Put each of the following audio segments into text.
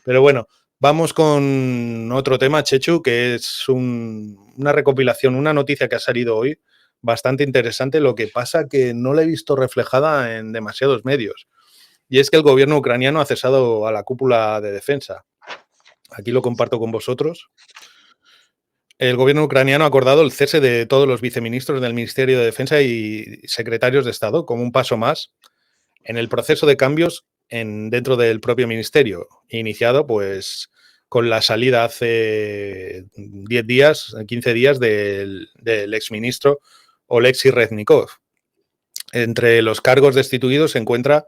Pero bueno, vamos con otro tema, Chechu, que es una recopilación, una noticia que ha salido hoy, bastante interesante. Lo que pasa que no la he visto reflejada en demasiados medios. Y es que el gobierno ucraniano ha cesado a la cúpula de defensa. Aquí lo comparto con vosotros. El gobierno ucraniano ha acordado el cese de todos los viceministros del Ministerio de Defensa y secretarios de Estado como un paso más en el proceso de cambios dentro del propio ministerio, iniciado pues con la salida hace 10 días, 15 días del exministro Oleksiy Reznikov. Entre los cargos destituidos se encuentra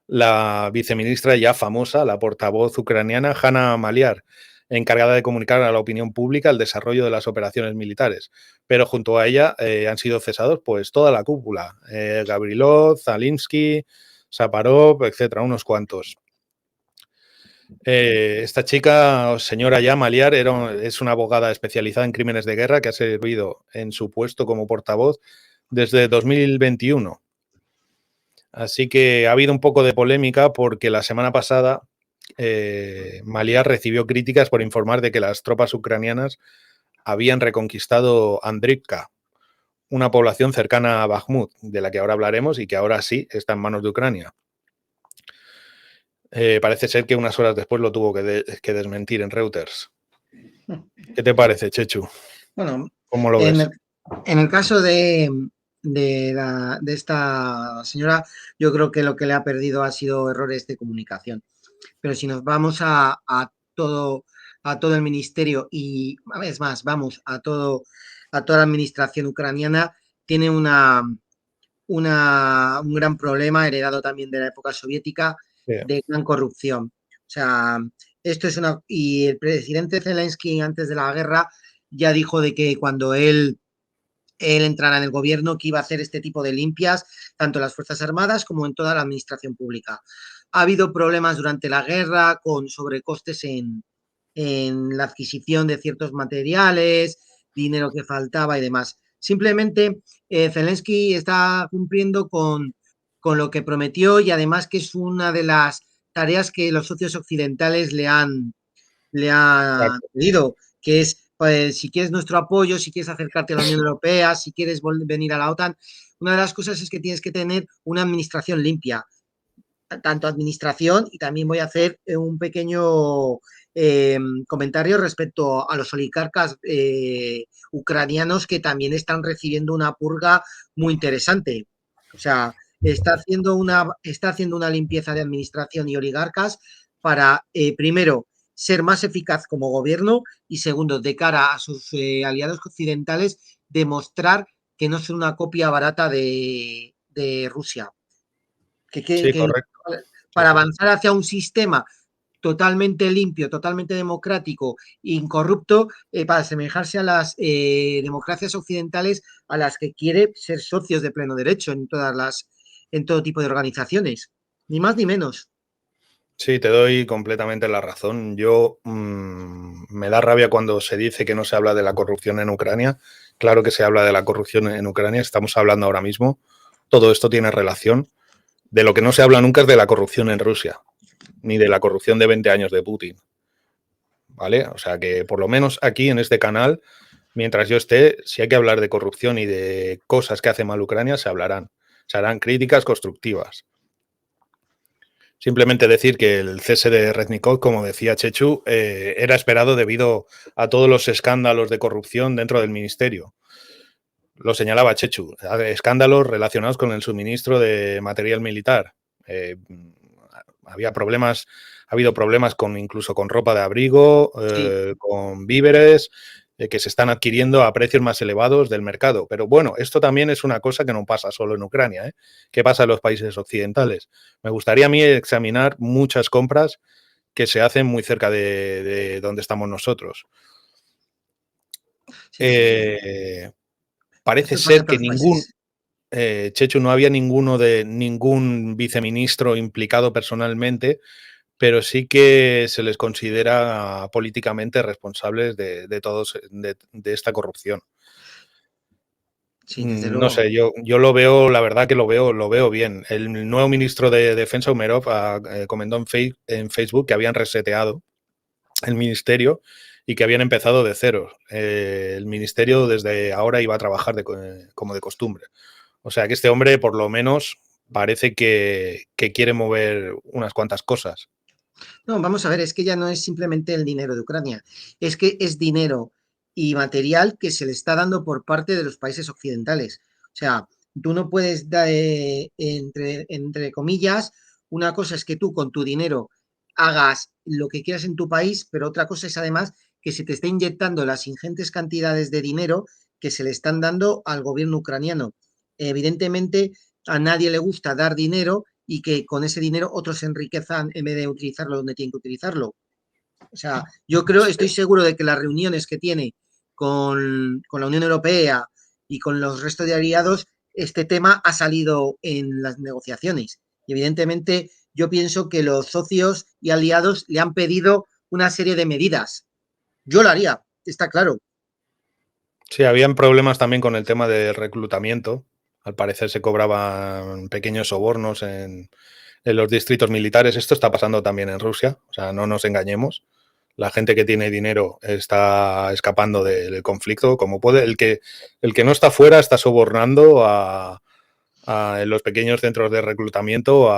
la viceministra ya famosa, la portavoz ucraniana Hanna Maliar, encargada de comunicar a la opinión pública el desarrollo de las operaciones militares. Pero junto a ella han sido cesados pues toda la cúpula, Gavrilov, Zalinsky, Saparov, etcétera, unos cuantos. Esta chica, señora ya Maliar, es una abogada especializada en crímenes de guerra que ha servido en su puesto como portavoz desde 2021. Así que ha habido un poco de polémica porque la semana pasada Maliar recibió críticas por informar de que las tropas ucranianas habían reconquistado Andrivka, una población cercana a Bakhmut, de la que ahora hablaremos y que ahora sí está en manos de Ucrania. Parece ser que unas horas después lo tuvo que desmentir en Reuters. ¿Qué te parece, Chechu? Bueno, ¿Cómo lo ves? En el caso de esta señora, yo creo que lo que le ha perdido ha sido errores de comunicación. Pero si nos vamos a todo el ministerio y, es más, vamos a toda la administración ucraniana, tiene un gran problema heredado también de la época soviética Sí. de gran corrupción. O sea, esto es una... Y el presidente Zelensky antes de la guerra ya dijo de que cuando él entrara en el gobierno que iba a hacer este tipo de limpias, tanto en las Fuerzas Armadas como en toda la administración pública. Ha habido problemas durante la guerra con sobrecostes en la adquisición de ciertos materiales, dinero que faltaba y demás. Simplemente Zelensky está cumpliendo con lo que prometió y además que es una de las tareas que los socios occidentales le han pedido, que es, pues, si quieres nuestro apoyo, si quieres acercarte a la Unión Europea, si quieres venir a la OTAN, una de las cosas es que tienes que tener una administración limpia, tanto administración, y también voy a hacer un pequeño comentario respecto a los oligarcas ucranianos que también están recibiendo una purga muy interesante. O sea, está haciendo una limpieza de administración y oligarcas para, primero, ser más eficaz como gobierno y, segundo, de cara a sus aliados occidentales, demostrar que no son una copia barata de Rusia. Sí, correcto. Para avanzar hacia un sistema totalmente limpio, totalmente democrático, incorrupto, para asemejarse a las democracias occidentales a las que quiere ser socios de pleno derecho en todo tipo de organizaciones, ni más ni menos. Sí, te doy completamente la razón. Me da rabia cuando se dice que no se habla de la corrupción en Ucrania. Claro que se habla de la corrupción en Ucrania, estamos hablando ahora mismo. Todo esto tiene relación. De lo que no se habla nunca es de la corrupción en Rusia, ni de la corrupción de 20 años de Putin. ¿Vale? O sea que por lo menos aquí en este canal, mientras yo esté, si hay que hablar de corrupción y de cosas que hace mal Ucrania, se hablarán. Se harán críticas constructivas. Simplemente decir que el cese de Reznikov, como decía Chechu, era esperado debido a todos los escándalos de corrupción dentro del ministerio. Lo señalaba Chechu, escándalos relacionados con el suministro de material militar. Ha habido problemas incluso con ropa de abrigo, con víveres, que se están adquiriendo a precios más elevados del mercado. Pero bueno, esto también es una cosa que no pasa solo en Ucrania, ¿eh? ¿Qué pasa en los países occidentales? Me gustaría a mí examinar muchas compras que se hacen muy cerca de donde estamos nosotros. Parece ser que Chechu, no había ningún viceministro implicado personalmente, pero sí que se les considera políticamente responsables de esta corrupción. Sí, desde No luego. sé, yo lo veo, la verdad que lo veo bien. El nuevo ministro de Defensa, Umerov, comentó en Facebook que habían reseteado el ministerio y que habían empezado de cero. El ministerio desde ahora iba a trabajar como de costumbre. O sea que este hombre, por lo menos, parece que quiere mover unas cuantas cosas. No, vamos a ver, es que ya no es simplemente el dinero de Ucrania, es que es dinero y material que se le está dando por parte de los países occidentales. O sea, tú no puedes dar, entre comillas, una cosa es que tú con tu dinero hagas lo que quieras en tu país, pero otra cosa es además que se te está inyectando las ingentes cantidades de dinero que se le están dando al gobierno ucraniano. Evidentemente, a nadie le gusta dar dinero y que con ese dinero otros se enriquezan en vez de utilizarlo donde tienen que utilizarlo. O sea, yo creo, estoy seguro de que las reuniones que tiene con la Unión Europea y con los restos de aliados, este tema ha salido en las negociaciones. Y evidentemente yo pienso que los socios y aliados le han pedido una serie de medidas. Yo lo haría, está claro. Sí, habían problemas también con el tema del reclutamiento. Al parecer se cobraban pequeños sobornos en los distritos militares. Esto está pasando también en Rusia, o sea, no nos engañemos. La gente que tiene dinero está escapando del conflicto como puede. El que no está fuera está sobornando en los pequeños centros de reclutamiento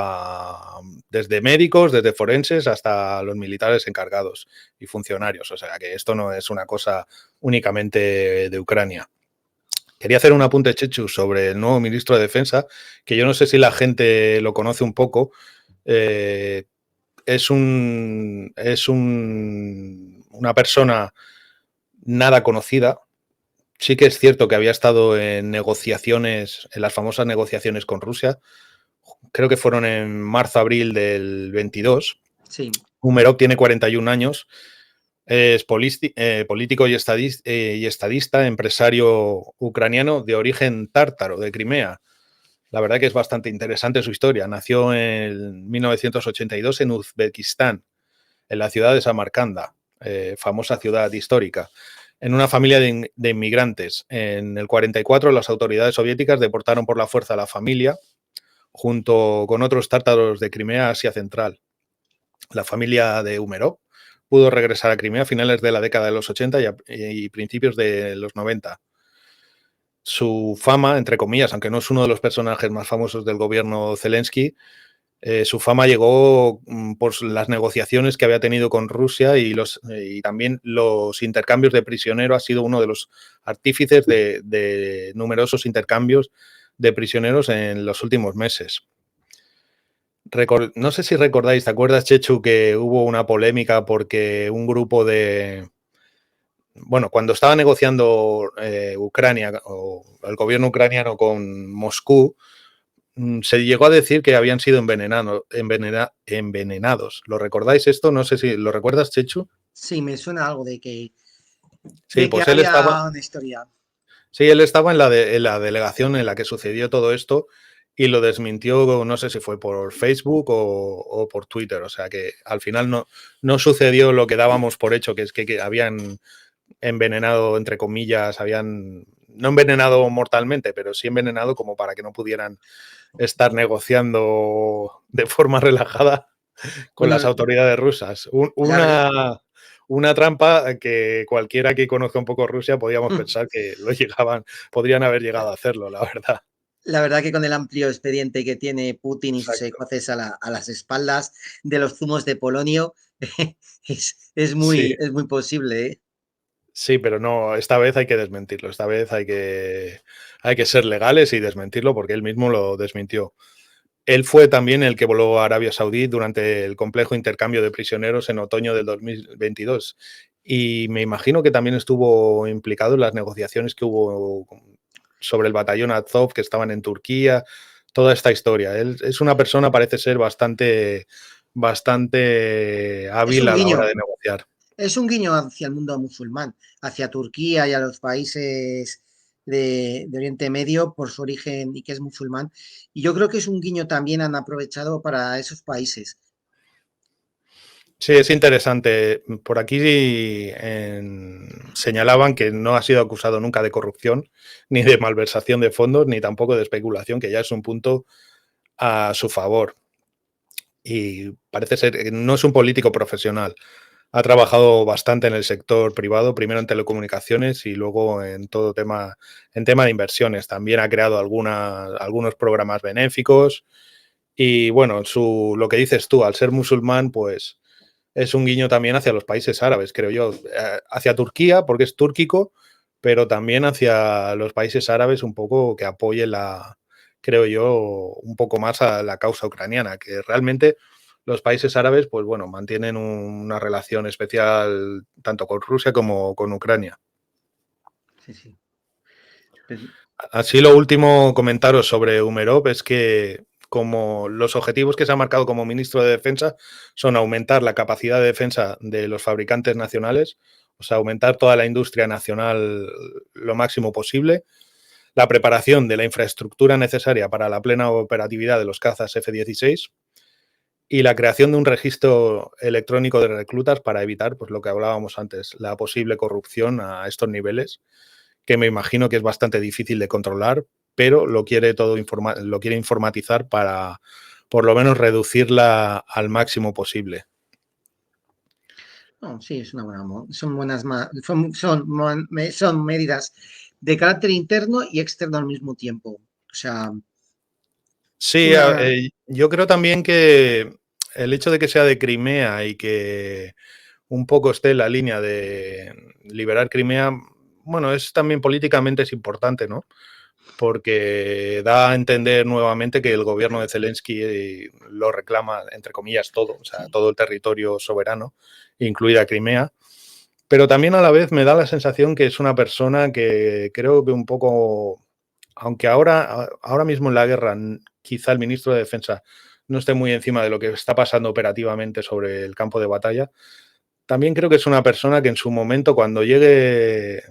desde médicos, desde forenses hasta los militares encargados y funcionarios. O sea que esto no es una cosa únicamente de Ucrania. Quería hacer un apunte, Chechu, sobre el nuevo ministro de Defensa, que yo no sé si la gente lo conoce un poco. Eh, una persona nada conocida. Sí que es cierto que había estado en negociaciones, en las famosas negociaciones con Rusia. Creo que fueron en marzo-abril del 22. Sí. Umerov tiene 41 años. Es político y estadista, empresario ucraniano de origen tártaro, de Crimea. La verdad que es bastante interesante su historia. Nació en 1982 en Uzbekistán, en la ciudad de Samarcanda, famosa ciudad histórica, en una familia de inmigrantes. En el 44 las autoridades soviéticas deportaron por la fuerza a la familia junto con otros tártaros de Crimea, Asia Central. La familia de Umerov pudo regresar a Crimea a finales de la década de los 80 y principios de los 90. Su fama, entre comillas, aunque no es uno de los personajes más famosos del gobierno Zelensky, su fama llegó por las negociaciones que había tenido con Rusia y también los intercambios de prisioneros. Ha sido uno de los artífices de numerosos intercambios de prisioneros en los últimos meses. No sé si recordáis, ¿te acuerdas, Chechu, que hubo una polémica porque un grupo bueno, cuando estaba negociando Ucrania o el gobierno ucraniano con Moscú, se llegó a decir que habían sido envenenados. ¿Lo recordáis esto? No sé si lo recuerdas, Chechu. Sí, me suena algo Sí, de que pues él estaba, había una historia. sí, él estaba en la delegación en la que sucedió todo esto y lo desmintió, no sé si fue por Facebook o por Twitter. O sea que al final no sucedió lo que dábamos por hecho, que es que habían envenenado, entre comillas, no envenenado mortalmente, pero sí envenenado como para que no pudieran estar negociando de forma relajada con las Bueno, autoridades rusas. la verdad, Una trampa que cualquiera que conozca un poco Rusia podríamos pensar que podrían haber llegado a hacerlo, la verdad. la verdad que con el amplio expediente que tiene Putin y sus Exacto. secuaces a las espaldas de los zumos de polonio, Sí, es muy posible, ¿eh? sí, pero no, esta vez hay que desmentirlo. Esta vez hay que ser legales y desmentirlo porque él mismo lo desmintió. Él fue también el que voló a Arabia Saudí durante el complejo intercambio de prisioneros en otoño del 2022. Y me imagino que también estuvo implicado en las negociaciones que hubo sobre el batallón Azov que estaban en Turquía, toda esta historia. Él es una persona, parece ser, bastante Es hábil un a la hora guiño, de negociar. es un guiño hacia el mundo musulmán, hacia Turquía y a los países de Oriente Medio por su origen y que es musulmán. Y yo creo que es un guiño también han aprovechado para esos países. Sí, es interesante. Por aquí señalaban que no ha sido acusado nunca de corrupción, ni de malversación de fondos, ni tampoco de especulación, que ya es un punto a su favor. Y parece ser que no es un político profesional. Ha trabajado bastante en el sector privado, primero en telecomunicaciones y luego en tema de inversiones. También ha creado algunos programas benéficos y bueno, lo que dices tú, al ser musulmán, pues es un guiño también hacia los países árabes, creo yo, hacia Turquía, porque es túrquico, pero también hacia los países árabes un poco que apoyen creo yo, un poco más a la causa ucraniana, que realmente los países árabes, pues bueno, mantienen una relación especial tanto con Rusia como con Ucrania. Sí, sí. Pues, Así lo último comentaros sobre Umerov es que como los objetivos que se ha marcado como ministro de Defensa son aumentar la capacidad de defensa de los fabricantes nacionales, o sea, aumentar toda la industria nacional lo máximo posible, la preparación de la infraestructura necesaria para la plena operatividad de los cazas F-16 y la creación de un registro electrónico de reclutas para evitar, pues lo que hablábamos antes, la posible corrupción a estos niveles, que me imagino que es bastante difícil de controlar, pero lo quiere informatizar para por lo menos reducirla al máximo posible. no, sí, es una son buenas, son medidas de carácter interno y externo al mismo tiempo. O sea, Sí, una, yo creo también que el hecho de que sea de Crimea y que un poco esté en la línea de liberar Crimea, bueno, es también políticamente es importante, ¿no? Porque da a entender nuevamente que el gobierno de Zelensky lo reclama, entre comillas, todo, o sea, sí, todo el territorio soberano, incluida Crimea. Pero también a la vez me da la sensación que es una persona que creo que un poco, aunque ahora mismo en la guerra quizá el ministro de Defensa no esté muy encima de lo que está pasando operativamente sobre el campo de batalla, también creo que es una persona que en su momento, cuando llegue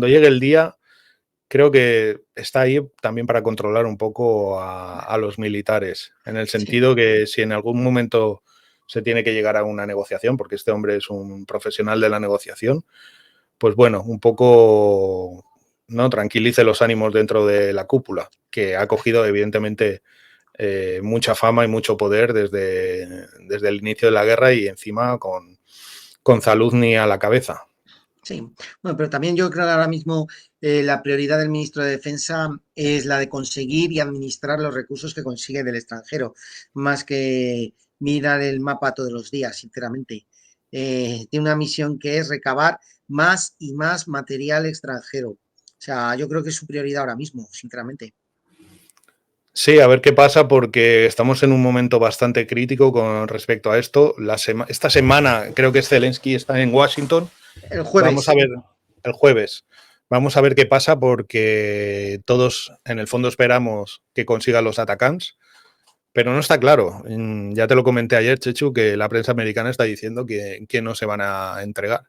el día, creo que está ahí también para controlar un poco a los militares, en el sí, sentido que si en algún momento se tiene que llegar a una negociación, porque este hombre es un profesional de la negociación, pues bueno, un poco no tranquilice los ánimos dentro de la cúpula, que ha cogido evidentemente mucha fama y mucho poder desde el inicio de la guerra y encima con Zaluzny a la cabeza. sí. Bueno, pero también yo creo que ahora mismo la prioridad del ministro de Defensa es la de conseguir y administrar los recursos que consigue del extranjero, más que mirar el mapa todos los días, sinceramente. Tiene una misión que es recabar más y más material extranjero. O sea, yo creo que es su prioridad ahora mismo, sinceramente. Sí, a ver qué pasa porque estamos en un momento bastante crítico con respecto a esto. Esta semana creo que Zelensky está en Washington. El Vamos a jueves. ver el jueves. Vamos a ver qué pasa porque todos en el fondo esperamos que consigan los Atacams, pero no está claro. Ya te lo comenté ayer, Chechu, que la prensa americana está diciendo que no se van a entregar.